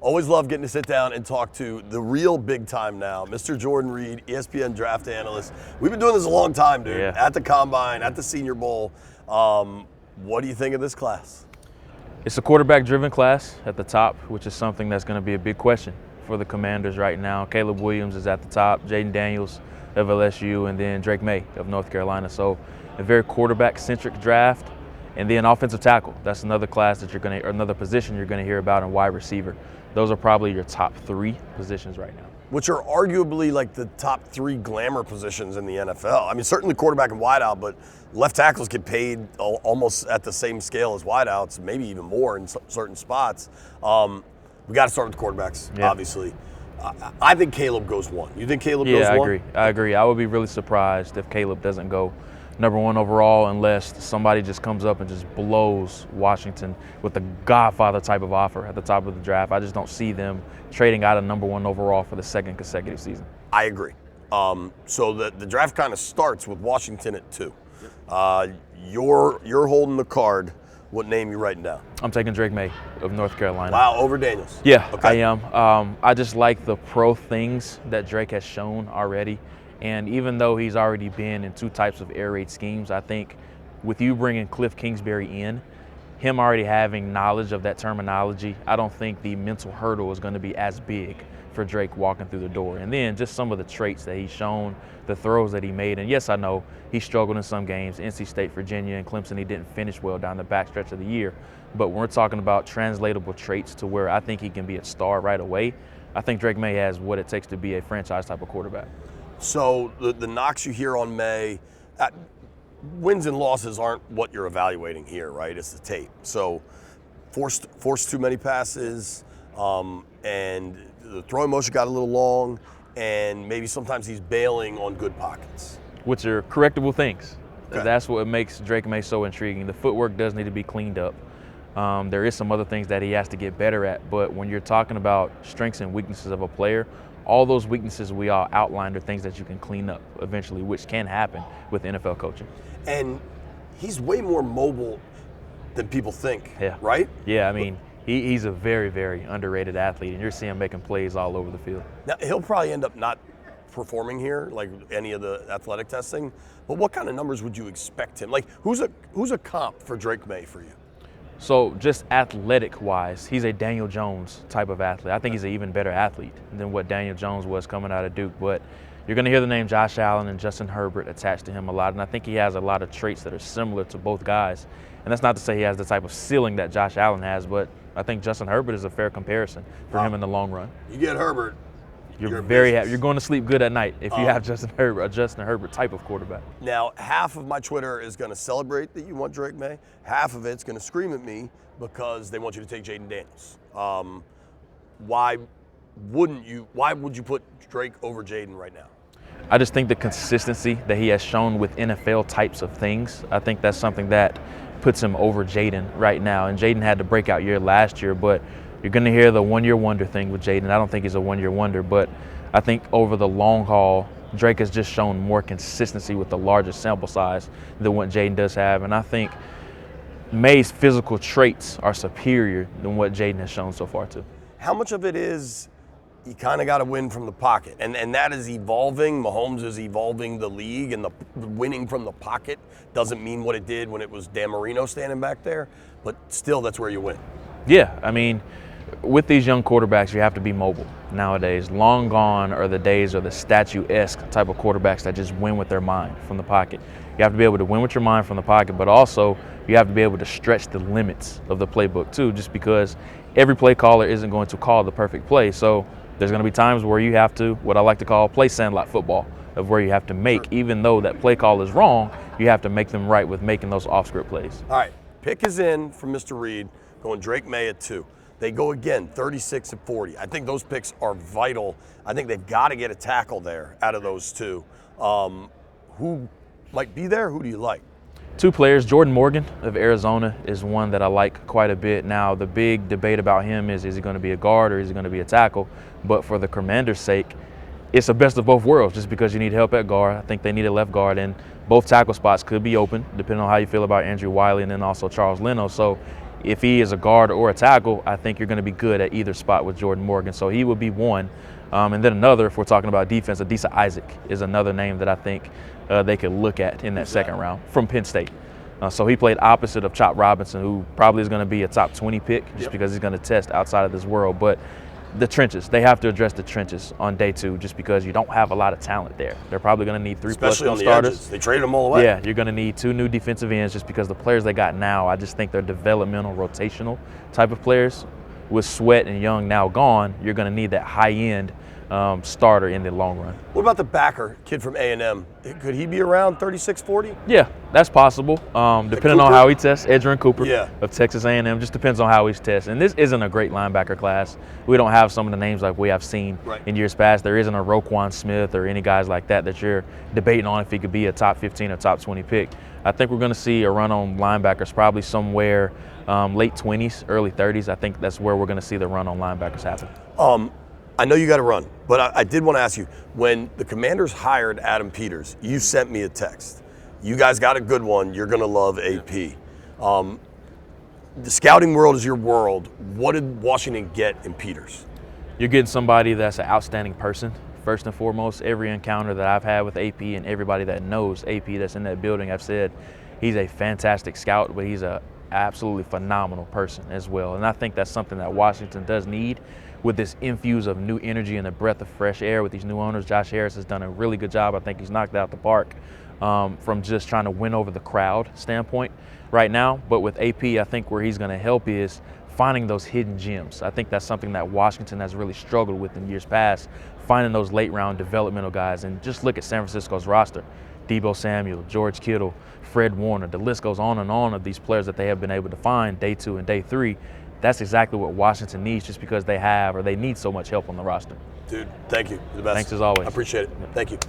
Always love getting to sit down and talk to the real big time now, Mr. Jordan Reid, ESPN draft analyst. We've been doing this a long time, dude. Yeah. At the Combine, at the Senior Bowl. What do you think of this class? It's a quarterback-driven class at the top, which is something that's going to be a big question for the Commanders right now. Caleb Williams is at the top, Jayden Daniels of LSU, and then Drake Maye of North Carolina. So a very quarterback-centric draft. And then offensive tackle. That's another class that another position you're going to hear about in wide receiver. Those are probably your top three positions right now. Which are arguably like the top three glamour positions in the NFL. I mean, certainly quarterback and wideout, but left tackles get paid almost at the same scale as wideouts, maybe even more in certain spots. We got to start with the quarterbacks, obviously. I think Caleb goes one. You think Caleb goes one? Yeah, I agree. I would be really surprised if Caleb doesn't go number one overall unless somebody just comes up and just blows Washington with the Godfather type of offer at the top of the draft. I just don't see them trading out of number one overall for the second consecutive season. I agree. So the draft kind of starts with Washington at 2. You're holding the card. What name you writing down? I'm taking Drake Maye of North Carolina. Wow, over Daniels. Yeah, okay. I am. I just like the pro things that Drake has shown already. And even though he's already been in 2 types of air raid schemes, I think with you bringing Cliff Kingsbury in, him already having knowledge of that terminology, I don't think the mental hurdle is going to be as big for Drake walking through the door. And then just some of the traits that he's shown, the throws that he made. And yes, I know he struggled in some games. NC State, Virginia, and Clemson, he didn't finish well down the backstretch of the year. But when we're talking about translatable traits to where I think he can be a star right away, I think Drake Maye has what it takes to be a franchise type of quarterback. So the knocks you hear on Maye, wins and losses aren't what you're evaluating here, right? It's the tape. So forced too many passes, and the throwing motion got a little long, and maybe sometimes he's bailing on good pockets. Which are correctable things. Okay. That's what makes Drake Maye so intriguing. The footwork does need to be cleaned up. There is some other things that he has to get better at, but when you're talking about strengths and weaknesses of a player, all those weaknesses we all outlined are things that you can clean up eventually, which can happen with NFL coaching. And he's way more mobile than people think, right? Yeah, I mean, he's a very, very underrated athlete, and you're seeing him making plays all over the field. Now, he'll probably end up not performing here, like any of the athletic testing, but what kind of numbers would you expect him? Like, who's a comp for Drake Maye for you? So just athletic-wise, he's a Daniel Jones type of athlete. I think he's an even better athlete than what Daniel Jones was coming out of Duke. But you're going to hear the name Josh Allen and Justin Herbert attached to him a lot, and I think he has a lot of traits that are similar to both guys. And that's not to say he has the type of ceiling that Josh Allen has, but I think Justin Herbert is a fair comparison for him in the long run. You get Herbert, you're very happy. You're going to sleep good at night if you have Justin Herbert type of quarterback. Now, half of my Twitter is going to celebrate that you want Drake Maye. Half of it's going to scream at me because they want you to take Jayden Daniels. Why would you put Drake over Jayden right now? I just think the consistency that he has shown with NFL types of things, I think that's something that puts him over Jayden right now. And Jayden had the breakout year last year, but you're going to hear the one-year wonder thing with Jayden. I don't think he's a one-year wonder, but I think over the long haul, Drake has just shown more consistency with the larger sample size than what Jayden does have. And I think Maye's physical traits are superior than what Jayden has shown so far, too. How much of it is you kind of got to win from the pocket? And that is evolving. Mahomes is evolving the league, and the winning from the pocket doesn't mean what it did when it was Dan Marino standing back there, but still that's where you win. Yeah, I mean, with these young quarterbacks, you have to be mobile nowadays. Long gone are the days or the statue-esque type of quarterbacks that just win with their mind from the pocket. You have to be able to win with your mind from the pocket, but also you have to be able to stretch the limits of the playbook too, just because every play caller isn't going to call the perfect play. So there's going to be times where you have to, what I like to call play sandlot football, of where you have to make, even though that play call is wrong, you have to make them right with making those off-script plays. All right, pick is in from Mr. Reid, going Drake Maye at 2. They go again, 36 and 40. I think those picks are vital. I think they've got to get a tackle there out of those two. Who might be there? Who do you like? 2 players. Jordan Morgan of Arizona is one that I like quite a bit. Now, the big debate about him is he going to be a guard or is he going to be a tackle? But for the Commanders' sake, it's a best of both worlds just because you need help at guard. I think they need a left guard, and both tackle spots could be open, depending on how you feel about Andrew Wiley and then also Charles Leno. So if he is a guard or a tackle, I think you're going to be good at either spot with Jordan Morgan. So he would be one. And then another, if we're talking about defense, Adisa Isaac is another name that I think they could look at in that second round from Penn State. So he played opposite of Chop Robinson, who probably is going to be a top 20 pick just because he's going to test outside of this world. But the trenches, they have to address the trenches on day 2 just because you don't have a lot of talent there. They're probably going to need 3+ Especially on the starters. edges. They traded them all away. Yeah, you're going to need 2 new defensive ends just because the players they got now, I just think they're developmental, rotational type of players. With Sweat and Young now gone, you're going to need that high-end starter in the long run. What about the backer, kid from A&M? Could he be around 36, 40? Yeah, that's possible. Depending on how he tests, Edgerrin Cooper of Texas A&M, just depends on how he's tested. And this isn't a great linebacker class. We don't have some of the names like we have seen in years past. There isn't a Roquan Smith or any guys like that you're debating on if he could be a top 15 or top 20 pick. I think we're going to see a run on linebackers probably somewhere late 20s, early 30s. I think that's where we're going to see the run on linebackers happen. I know you got to run, but I did want to ask you, when the Commanders hired Adam Peters, you sent me a text. You guys got a good one. You're going to love AP. The scouting world is your world. What did Washington get in Peters? You're getting somebody that's an outstanding person. First and foremost, every encounter that I've had with AP and everybody that knows AP that's in that building, I've said he's a fantastic scout, but he's a absolutely phenomenal person as well. And I think that's something that Washington does need with this infuse of new energy and a breath of fresh air with these new owners. Josh Harris has done a really good job. I think he's knocked out the park from just trying to win over the crowd standpoint right now. But with AP, I think where he's going to help is finding those hidden gems. I think that's something that Washington has really struggled with in years past, finding those late round developmental guys. And just look at San Francisco's roster. Debo Samuel, George Kittle, Fred Warner, the list goes on and on of these players that they have been able to find day 2 and day 3. That's exactly what Washington needs just because they need so much help on the roster. Dude, thank you. You're the best. Thanks as always. I appreciate it. Thank you.